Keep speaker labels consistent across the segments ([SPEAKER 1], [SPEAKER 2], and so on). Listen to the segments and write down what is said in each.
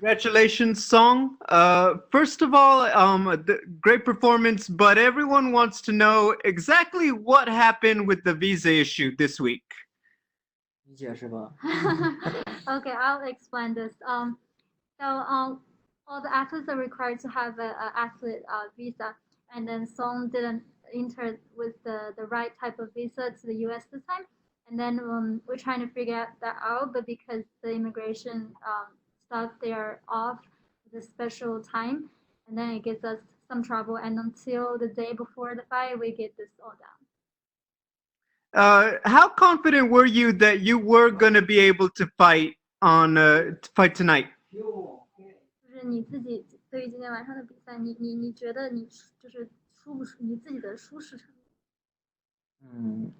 [SPEAKER 1] Congratulations, Song. First of all, great performance, but everyone wants to know exactly what happened with the visa issue this week.
[SPEAKER 2] 你解释吧。
[SPEAKER 3] Okay, I'll explain this. All the athletes are required to have an athlete visa, and then Song didn't enter with the right type of visa to the U.S. this time. And then we're trying to figure that out, but because the immigration stuff, they are off the special time, and then it gives us some trouble. And until the day before the fight, we get this all down.
[SPEAKER 1] How confident were you that you were going to be able to fight tonight?
[SPEAKER 3] 就是你自己对于今天晚上的比赛，你觉得你就是舒不舒你自己的舒适程度？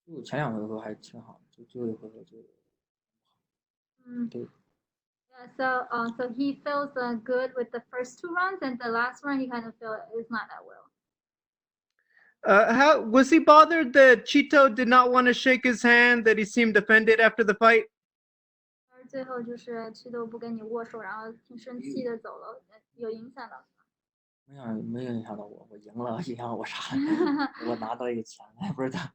[SPEAKER 2] 就前2回合还挺好，就最后1回合就对。
[SPEAKER 3] Yeah, so he feels good with the first 2 rounds, and the last round he kind of feel is not that well.
[SPEAKER 1] How was he bothered that Chito did not want to shake his hand? That he seemed offended after the fight?
[SPEAKER 3] 而最后就是Chito不跟你握手，然后挺生气的走了，有影响到
[SPEAKER 2] 没有影响到我，我赢了，影响我啥？我拿到一个钱，不是他。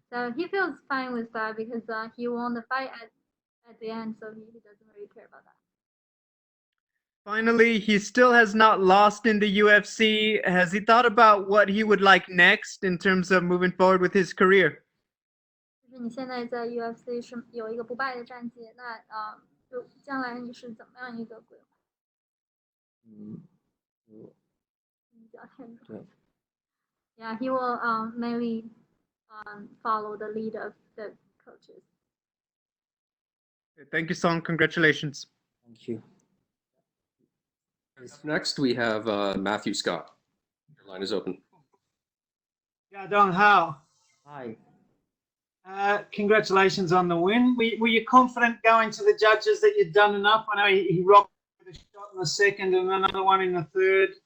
[SPEAKER 3] So he feels fine with that because he won the fight at the end, so he doesn't really care about that.
[SPEAKER 1] Finally, he still has not lost in the UFC. Has he thought about what he would like next in terms of moving forward with his career?
[SPEAKER 3] 就是你现在在 UFC 是有一个不败的战绩，那就将来你是怎么样一个规划？
[SPEAKER 2] 对。
[SPEAKER 3] Yeah, he will mainly follow the lead of the coaches.
[SPEAKER 1] Thank you, Song. Congratulations.
[SPEAKER 2] Thank you.
[SPEAKER 4] Next, we have Matthew Scott. Your line is open.
[SPEAKER 5] Yadong, how?
[SPEAKER 2] Hi.
[SPEAKER 5] Congratulations on the win. Were you confident going to the judges that you'd done enough? I know he rocked a shot in the second and another one in the third.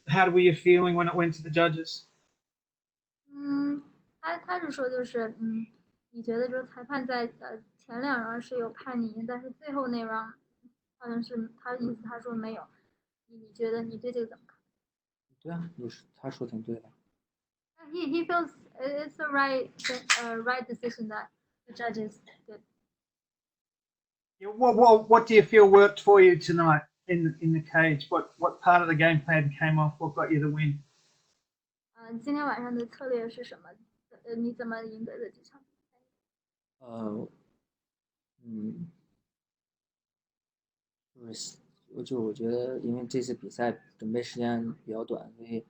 [SPEAKER 5] How were you feeling when it went to the judges?
[SPEAKER 3] 他是说就是你觉得就是裁判在前2round是有判你赢，但是最后那 round 好像是他的意思，他说没有。你觉得你对这个怎么看？
[SPEAKER 2] 对啊，他说挺对的。
[SPEAKER 3] He feels it's the right decision that the judges did.
[SPEAKER 5] Yeah, what do you feel worked for you tonight in the cage? What part of the game plan came off? What got you the win?
[SPEAKER 3] 今天晚上的策略是什么？你怎么赢得的这场比赛？
[SPEAKER 2] 我觉得，因为这次比赛准备时间比较短，所以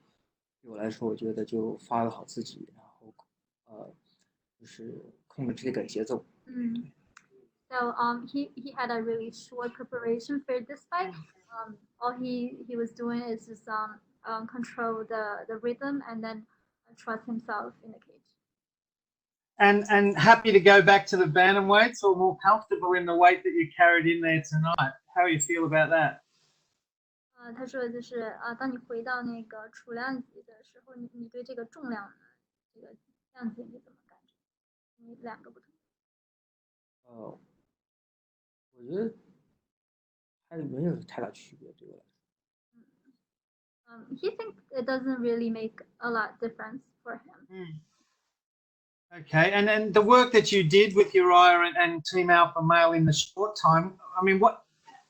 [SPEAKER 2] 对我来说，我觉得就发挥好自己，然后就是控制这个节奏。
[SPEAKER 3] So he had a really short preparation for this fight. All he was doing is just control the rhythm and then trust himself in the cage.
[SPEAKER 5] And happy to go back to the bantamweights, or more comfortable in the weight that you carried in there tonight? How do you feel about that?
[SPEAKER 3] 他说的就是当你回到那个储量级的时候，你对这个重量的这个量级你怎么感觉？你2个不同。
[SPEAKER 2] 我觉得还没有太大区别，对我来说。
[SPEAKER 3] He thinks it doesn't really make a lot difference for him.
[SPEAKER 5] Okay, and then the work that you did with Uriah and Team Alpha Male in the short time, I mean,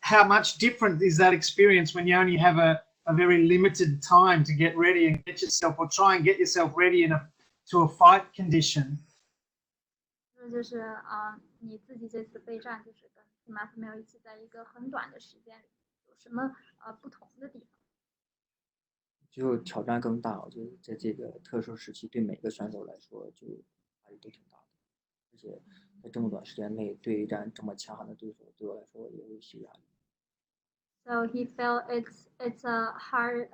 [SPEAKER 5] how much different is that experience when you only have a very limited time to get ready and get yourself, or try and get yourself ready to a fight condition?
[SPEAKER 3] 就是你自己这次备战就是跟 Team Alpha Male 一起在一个很短的时间里，有什么不同的地方？
[SPEAKER 2] 就挑战更大，我觉得在这个特殊时期，对每个选手来说就压力都挺大的，而且在这么短时间内对战这么强悍的对手，对我来说也有一些压力。
[SPEAKER 3] So he felt it's a hard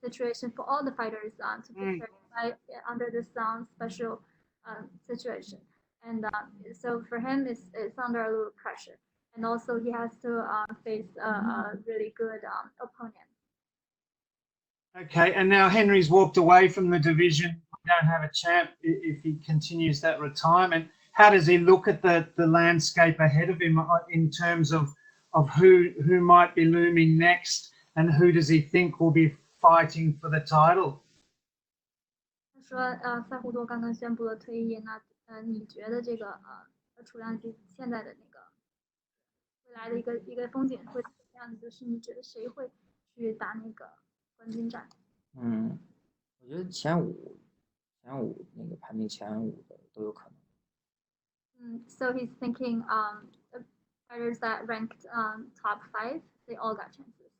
[SPEAKER 3] situation for all the fighters to prepare fight under this special situation, and so for him it's under a little pressure, and also he has to face a really good opponent.
[SPEAKER 5] Okay, and now Henry's walked away from the division. We don't have a champ if he continues that retirement. How does he look at the landscape ahead of him in terms of of who might be looming next, and who does he think will be fighting for the title?
[SPEAKER 3] 他说，塞胡多刚刚宣布了退役，那你觉得这个楚亮吉现在的那个未来的一个风景会怎么样子？就是你觉得谁会去打那个冠军战？
[SPEAKER 2] 我觉得前五那个排名前5的都有可能。
[SPEAKER 3] So he's thinking the fighters that ranked top 5, they all got chances.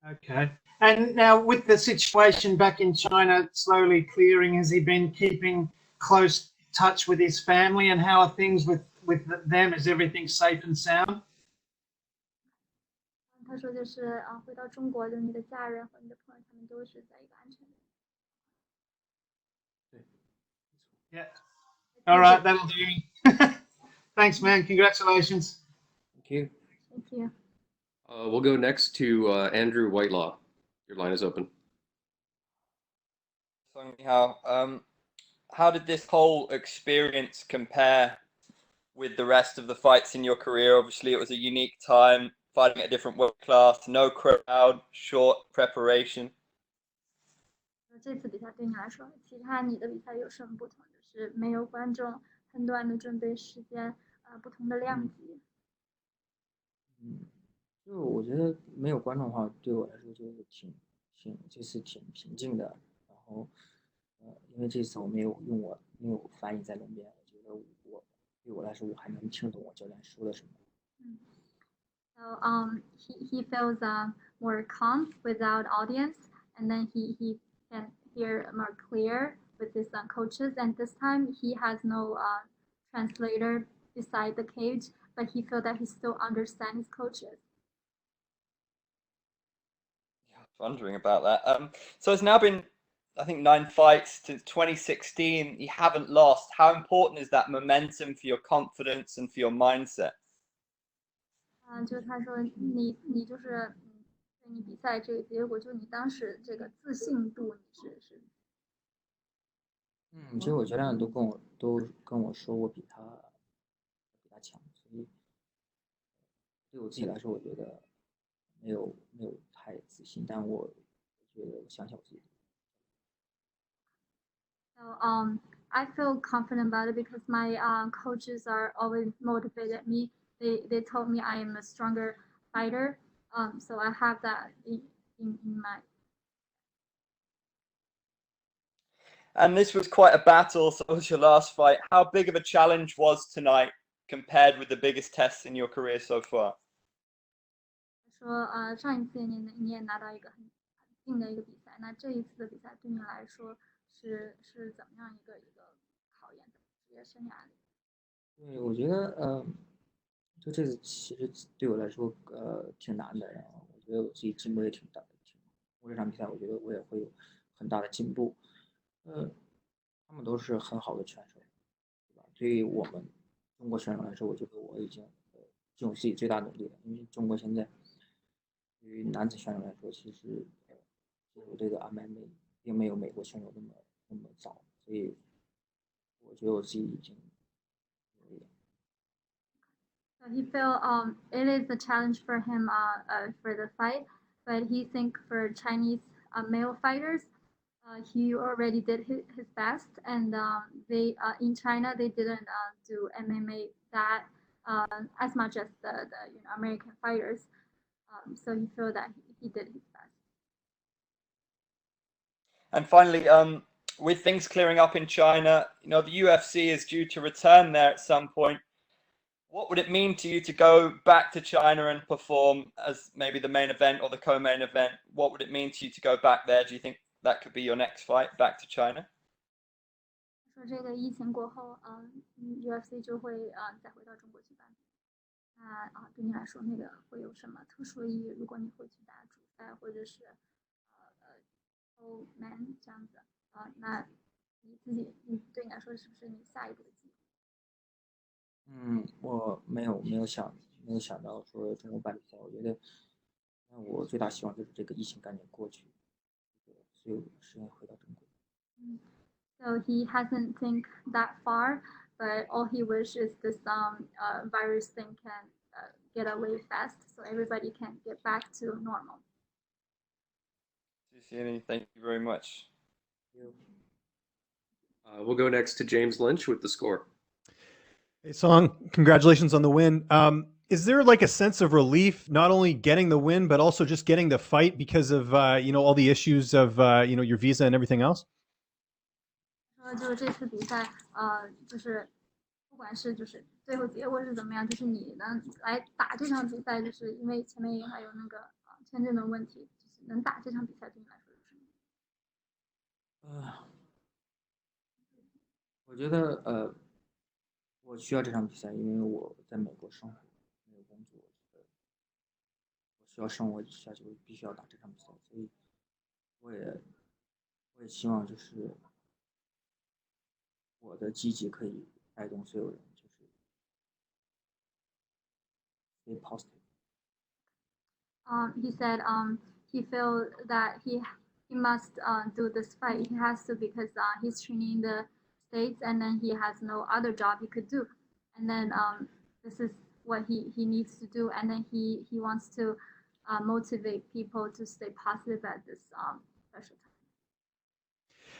[SPEAKER 5] Okay. And now with the situation back in China slowly clearing, has he been keeping close touch with his family, and how are things with them? Is everything safe and sound?
[SPEAKER 3] 他说就是回到中国，就是你的家人和你的朋友，他们都是在一个安全的。
[SPEAKER 5] Yeah. All right, that'll do me. Thanks, man. Congratulations.
[SPEAKER 2] Thank you.
[SPEAKER 3] Thank you.
[SPEAKER 4] We'll go next to Andrew Whitelaw. Your line is open.
[SPEAKER 6] How did this whole experience compare with the rest of the fights in your career? Obviously, it was a unique time, fighting at a different weight class, no crowd, short preparation.
[SPEAKER 3] 这次比赛对你来说，其他你的比赛有什么不同？就是没有观众，很短的准备时间，不同的量级。
[SPEAKER 2] 就我觉得没有观众的话，对我来说就是这次挺平静的。然后因为这次我没有翻译在那边，我觉得对我来说我还能听懂我教练说的什么。
[SPEAKER 3] So he feels more calm without audience, and then he can hear more clear with his coaches. And this time he has no translator beside the cage, but he feels that he still understands his coaches.
[SPEAKER 6] Yeah, I was wondering about that. So it's now been, I think, 9 fights since 2016. You haven't lost. How important is that momentum for your confidence and for your mindset?
[SPEAKER 3] 就他说你就是对你比赛这个结果，就你当时这个自信度你是。
[SPEAKER 2] 其实我教练都跟我说我比他强，所以对我自己来说，我觉得没有太自信，但我觉得我相信我自己。
[SPEAKER 3] So I feel confident about it because my coaches are always motivated me. They told me I am a stronger fighter. So I have that in my.
[SPEAKER 6] And this was quite a battle. So it was your last fight. How big of a challenge was tonight compared with the biggest tests in your career so far?
[SPEAKER 3] 说上一次你也拿到一个很硬的一个比赛，那这一次的比赛对你来说是怎么样一个考验的职业生涯里？
[SPEAKER 2] 对，我觉得就这次其实对我来说挺难的，然后我觉得我自己进步也挺大的。通过这场比赛，我觉得我也会有很大的进步。他们都是很好的选手，对吧？对于我们中国选手来说，我觉得我已经尽我自己最大努力了。因为中国现在对于男子选手来说，其实进入这个安排并没有美国选手那么早，所以我觉得我自己已经努力了。
[SPEAKER 3] So he feel it is a challenge for him for the fight, but he think for Chinese male fighters, he already did his best, and they in China they didn't do MMA that as much as the American fighters, so he feel that he did his best.
[SPEAKER 6] And finally, with things clearing up in China, the UFC is due to return there at some point. What would it mean to you to go back to China and perform as maybe the main event or the co-main event? What would it mean to you to go back there? Do you think that could be your next fight back to China?
[SPEAKER 3] 说这个疫情过后，UFC 就会再回到中国去办。那对你来说那个会有什么特殊的意义？如果你会去打主赛或者是co-main 这样子那你对你来说是不是你下一步的计划？
[SPEAKER 2] 我没有想到说中国办比赛，我觉得我最大希望就是这个疫情赶紧过去，所以我时间回到中国。
[SPEAKER 3] So he hasn't think that far, but all he wishes is this virus thing can get away fast, so everybody can get back to normal.
[SPEAKER 6] Thank you very much.
[SPEAKER 4] We'll go next to James Lynch with the score.
[SPEAKER 7] Hey, Song, congratulations on the win. Is there like a sense of relief, not only getting the win, but also just getting the fight because of, all the issues of, your visa and everything else?
[SPEAKER 3] 就这次比赛，就是不管是就是最后结果是怎么样，就是你能来打这场比赛，就是因为前面也还有那个签证的问题，就是能打这场比赛对你来说有什么？
[SPEAKER 2] 我觉得我需要这场比赛，因为我在美国生活，没有工作，我需要生活下去，我必须要打这场比赛，所以我也希望就是我的积极可以带动所有人，就是 stay positive。
[SPEAKER 3] He said he felt that he must do this fight. He has to because he's training in the States and then he has no other job he could do. And then this is what he needs to do. And then he wants to motivate people to stay positive at this special time.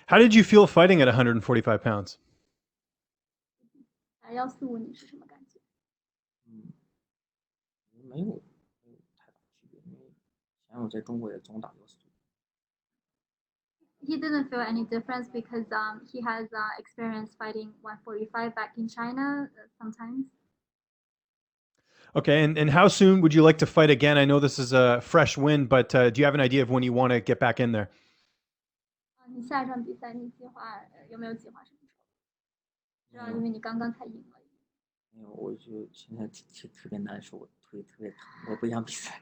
[SPEAKER 7] How did you feel fighting at 145 pounds?
[SPEAKER 3] 145你是什么感觉？
[SPEAKER 2] 没有太大区别，因为以前我在中国也总打145。
[SPEAKER 3] He didn't feel any difference because he has experience fighting 145 back in China sometimes.
[SPEAKER 7] Okay, and how soon would you like to fight again? I know this is a fresh win, but do you have an idea of when you want to get back in there?
[SPEAKER 3] 你下一场比赛你计划有没有计划什么时候？知道，因为你刚刚才赢了。
[SPEAKER 2] 没有，我就现在特别难受，我腿特别疼，我不想比赛。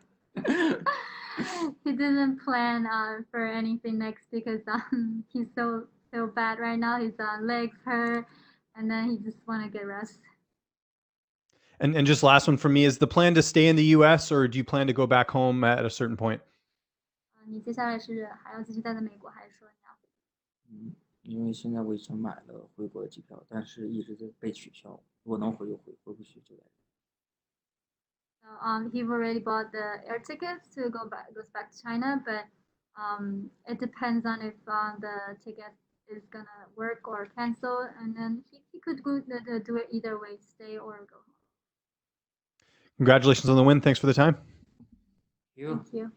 [SPEAKER 3] He didn't plan for anything next because he's so bad right now. His legs hurt, and then he just want to get rest.
[SPEAKER 7] And just last one for me, is the plan to stay in the U.S. or do you plan to go back home at a certain point?
[SPEAKER 3] 你接下来是还要继续待在美国，还是说你要？
[SPEAKER 2] 因为现在我已经买了回国的机票，但是一直在被取消。如果能回就回，回不去就来。
[SPEAKER 3] So he already bought the air tickets to goes back to China, but it depends on if the ticket is gonna work or cancel, and then he could do it either way, stay or go home.
[SPEAKER 7] Congratulations on the win. Thanks for the time.
[SPEAKER 2] Thank you.
[SPEAKER 3] Thank you.